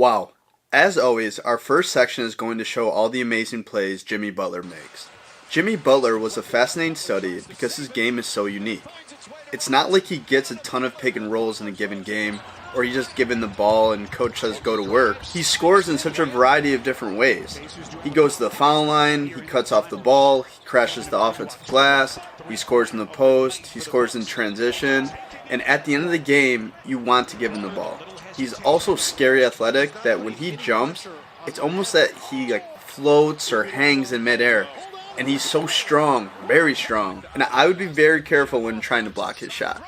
Wow. As always, our first section is going to show all the amazing plays Jimmy Butler makes. Jimmy Butler was a fascinating study because his game is so unique. It's not like he gets a ton of pick and rolls in a given game, or he's just given the ball and coach says go to work. He scores in such a variety of different ways. He goes to the foul line, he cuts off the ball, he crashes the offensive glass, he scores in the post, he scores in transition, and at the end of the game, you want to give him the ball. He's also scary athletic that when he jumps, it's almost that he floats or hangs in midair. And he's so strong, very strong. And I would be very careful when trying to block his shot.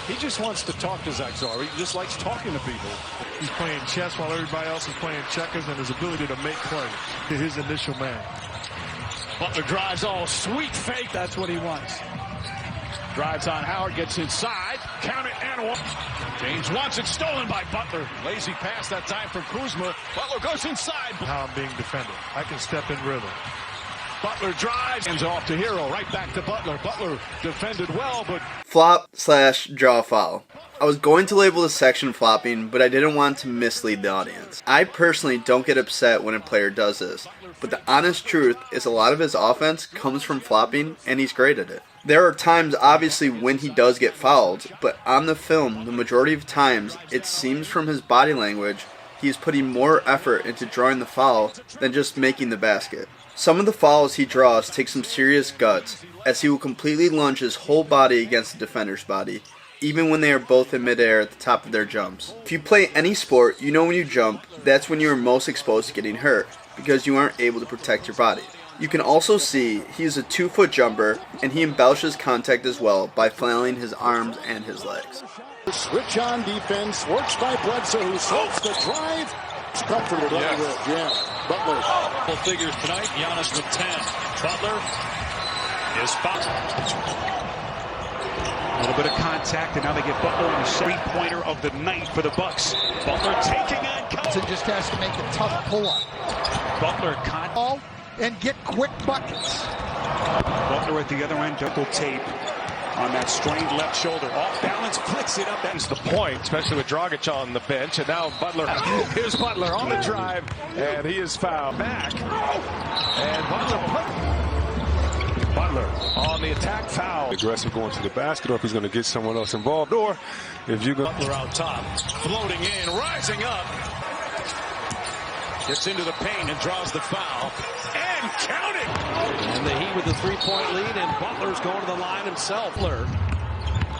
He just wants to talk to Zach Zarr. He just likes talking to people. He's playing chess while everybody else is playing checkers, and his ability to make plays to his initial man. Butler drives all sweet fake. That's what he wants. Drives on Howard, gets inside. Count it and one. James wants it stolen by Butler. Lazy pass that time from Kuzma. Butler goes inside. How I'm being defended. I can step in rhythm. Butler drives, hands off to Hero, right back to Butler. Butler defended well, but... Flop/draw foul. I was going to label this section flopping, but I didn't want to mislead the audience. I personally don't get upset when a player does this, but the honest truth is a lot of his offense comes from flopping, and he's great at it. There are times, obviously, when he does get fouled, but on the film, the majority of times, it seems from his body language, he's putting more effort into drawing the foul than just making the basket. Some of the fouls he draws take some serious guts, as he will completely lunge his whole body against the defender's body, even when they are both in midair at the top of their jumps. If you play any sport, you know when you jump, that's when you are most exposed to getting hurt, because you aren't able to protect your body. You can also see he is a 2-foot jumper, and he embellishes contact as well by flailing his arms and his legs. Switch on defense, works by Bledsoe, who slopes the drive. It's comforted on the jam. Butler. Full figures tonight. Giannis with 10. Butler is fouled. A little bit of contact, and now they get Butler on the three-pointer of the night for the Bucks. Butler taking on Johnson just has to make a tough pull-up. Butler ball and get quick buckets. Butler at the other end, double tape on that strained left shoulder. Off balance, flicks it up. That's the point, especially with Dragic on the bench. And now Butler, here's Butler on the drive, and he is fouled back. And Butler on the attack, foul. Aggressive going to the basket, or if he's going to get someone else involved, or if you go. Butler out top, floating in, rising up. Gets into the paint and draws the foul. And counting! And the Heat with the three-point lead, and Butler's going to the line himself.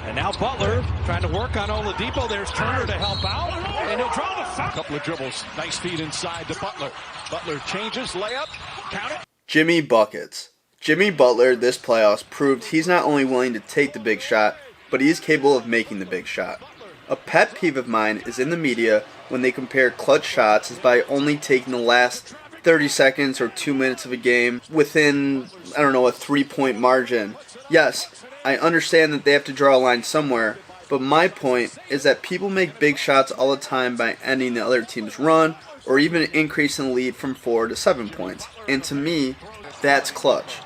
And now Butler trying to work on Oladipo. There's Turner to help out, and he'll draw the foul. Couple of dribbles. Nice feed inside to Butler. Butler changes, layup, count it. Jimmy Buckets. Jimmy Butler this playoffs proved he's not only willing to take the big shot, but he is capable of making the big shot. A pet peeve of mine is in the media when they compare clutch shots as by only taking the last 30 seconds or 2 minutes of a game within, a 3-point margin. Yes, I understand that they have to draw a line somewhere, but my point is that people make big shots all the time by ending the other team's run or even increasing the lead from 4 to 7 points. And to me, that's clutch.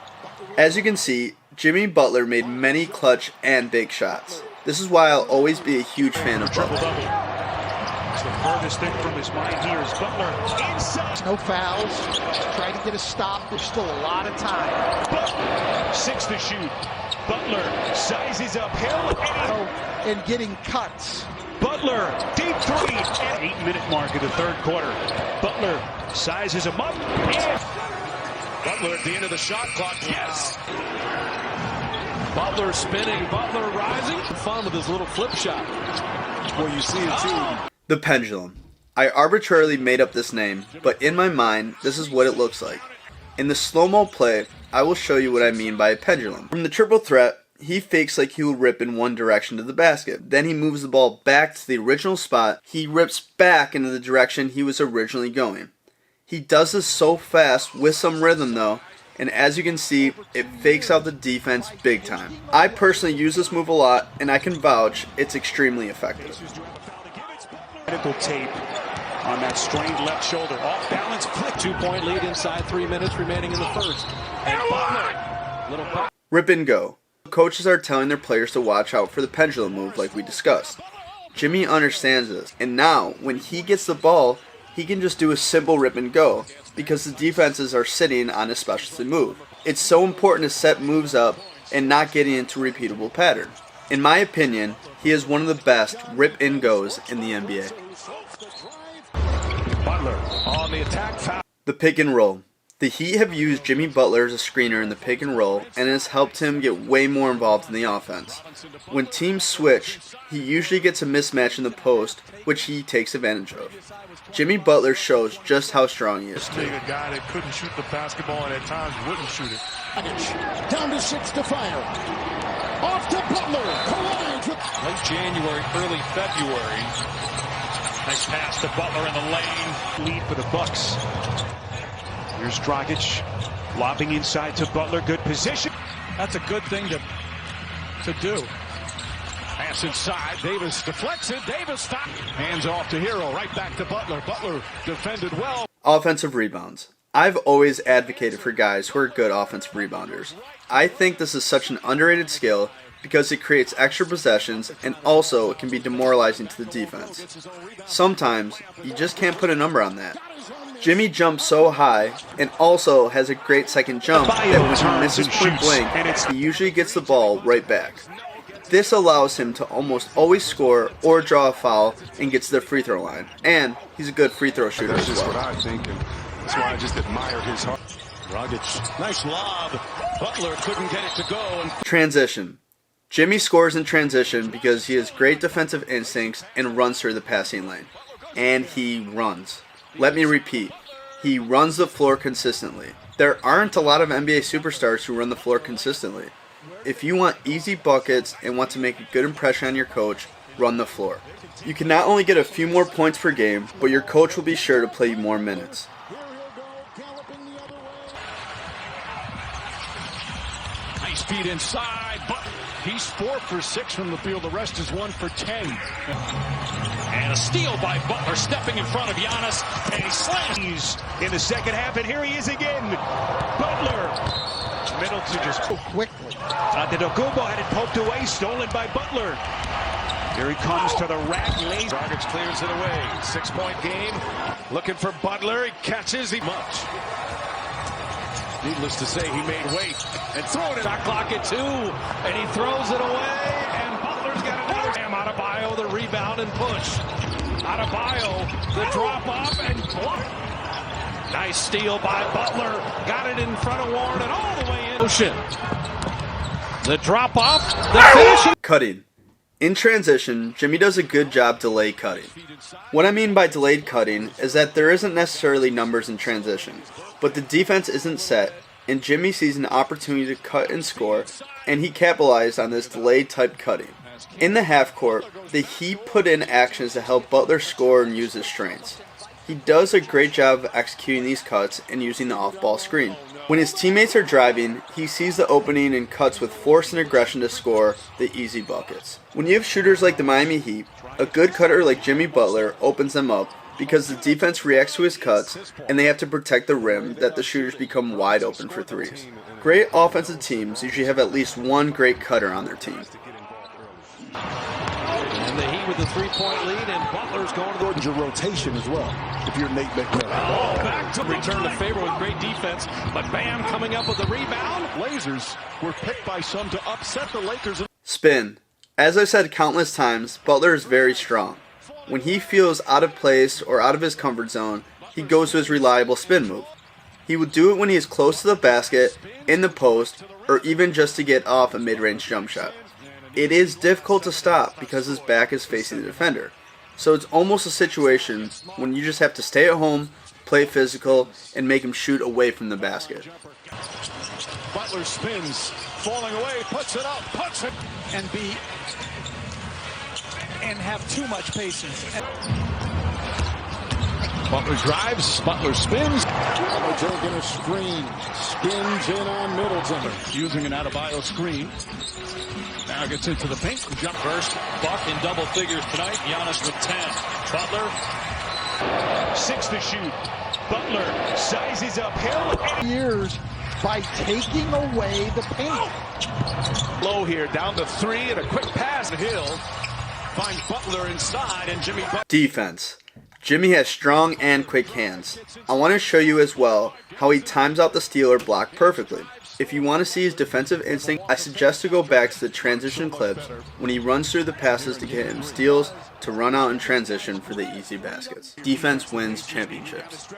As you can see, Jimmy Butler made many clutch and big shots. This is why I'll always be a huge fan of Butler. It's the furthest thing from his mind here is Butler. Inside. No fouls. Try to get a stop. There's still a lot of time. Butler, 6 to shoot. Butler sizes up hill and getting cuts. Butler, deep three. 8-minute mark of the third quarter. Butler sizes him up. And Butler at the end of the shot clock. Yes. Butler spinning, Butler rising. Fun with his little flip shot. Well, you see it too. The Pendulum. I arbitrarily made up this name, but in my mind, this is what it looks like. In the slow-mo play, I will show you what I mean by a pendulum. From the triple threat, he fakes like he will rip in one direction to the basket. Then he moves the ball back to the original spot. He rips back into the direction he was originally going. He does this so fast with some rhythm though, and as you can see, it fakes out the defense big time. I personally use this move a lot, and I can vouch it's extremely effective. Medical tape on that strained left shoulder. Off balance, flick. 2-point lead inside 3 minutes remaining in the first. And Butler, little Rip and go. Coaches are telling their players to watch out for the pendulum move like we discussed. Jimmy understands this, and now when he gets the ball, he can just do a simple rip and go because the defenses are sitting on a specialty move. It's so important to set moves up and not getting into repeatable pattern. In my opinion, he is one of the best rip and goes in the NBA. Butler on the attack foul. The pick and roll. The Heat have used Jimmy Butler as a screener in the pick and roll, and it has helped him get way more involved in the offense. When teams switch, he usually gets a mismatch in the post, which he takes advantage of. Jimmy Butler shows just how strong he is too. Being a guy that couldn't shoot the basketball and at times wouldn't shoot it. Down to 6 to fire. Off to Butler. Collides with Late January, early February. Nice pass to Butler in the lane. Lead for the Bucks. Here's Dragic lobbing inside to Butler. Good position. That's a good thing to do. Pass inside. Davis deflects it. Davis stops. Hands off to Hero. Right back to Butler. Butler defended well. Offensive rebounds. I've always advocated for guys who are good offensive rebounders. I think this is such an underrated skill because it creates extra possessions and also it can be demoralizing to the defense. Sometimes you just can't put a number on that. Jimmy jumps so high and also has a great second jump that when he misses point blank, he usually gets the ball right back. This allows him to almost always score or draw a foul and gets to the free throw line. And he's a good free throw shooter as well. That's just what I think, and that's why I just admire his heart. Dragic. Nice lob. Butler couldn't get it to go. Transition. Jimmy scores in transition because he has great defensive instincts and runs through the passing lane. And he runs. Let me repeat. He runs the floor consistently. There aren't a lot of NBA superstars who run the floor consistently. If you want easy buckets and want to make a good impression on your coach, run the floor. You can not only get a few more points per game, but your coach will be sure to play you more minutes. Nice feed inside, but he's 4 for 6 from the field. The rest is 1 for 10. And a steal by Butler, stepping in front of Giannis, and he slams In the second half, and here he is again. Butler. Middleton just quickly. Antetokounmpo had it poked away, stolen by Butler. Here he comes to the rack. Dragic clears it away. 6-point game. Looking for Butler. He catches him much. Needless to say, he made weight and throwing it. shot clock at 2, and he throws it away, and Butler's got another. Adebayo, the rebound and push. Adebayo, the drop off and block. Nice steal by Butler. Got it in front of Warren and all the way in. Motion. The drop off. The finish. Cutting. In transition, Jimmy does a good job delay cutting. What I mean by delayed cutting is that there isn't necessarily numbers in transition, but the defense isn't set, and Jimmy sees an opportunity to cut and score, and he capitalized on this delayed type cutting. In the half court, the Heat put in actions to help Butler score and use his strengths. He does a great job of executing these cuts and using the off-ball screen. When his teammates are driving, he sees the opening and cuts with force and aggression to score the easy buckets. When you have shooters like the Miami Heat, a good cutter like Jimmy Butler opens them up because the defense reacts to his cuts and they have to protect the rim that the shooters become wide open for threes. Great offensive teams usually have at least one great cutter on their team. And the Heat with the 3-point lead, and Butler's going to Gordon's your rotation as well, if you're Nate McMillan. Oh, back to return the favor with great defense, but Bam coming up with the rebound. Blazers were picked by some to upset the Lakers. Spin. As I've said countless times, Butler is very strong. When he feels out of place or out of his comfort zone, he goes to his reliable spin move. He will do it when he is close to the basket, in the post, or even just to get off a mid-range jump shot. It is difficult to stop because his back is facing the defender. So it's almost a situation when you just have to stay at home, play physical, and make him shoot away from the basket. Butler spins, falling away, puts it up, puts it. And have too much patience. Butler drives, Butler spins. Butler going to screen, spins in on Middleton. Using an Adebayo screen. Now gets into the paint. Jump first. Buck in double figures tonight. Giannis with 10. Butler. 6 to shoot. Butler sizes up Hill. Years by taking away the paint. Low here, down to 3, and a quick pass to Hill. Finds Butler inside, and Jimmy Butler. Defense. Jimmy has strong and quick hands. I want to show you as well how he times out the steal or block perfectly. If you want to see his defensive instinct, I suggest to go back to the transition clips when he runs through the passes to get him steals to run out in transition for the easy baskets. Defense wins championships.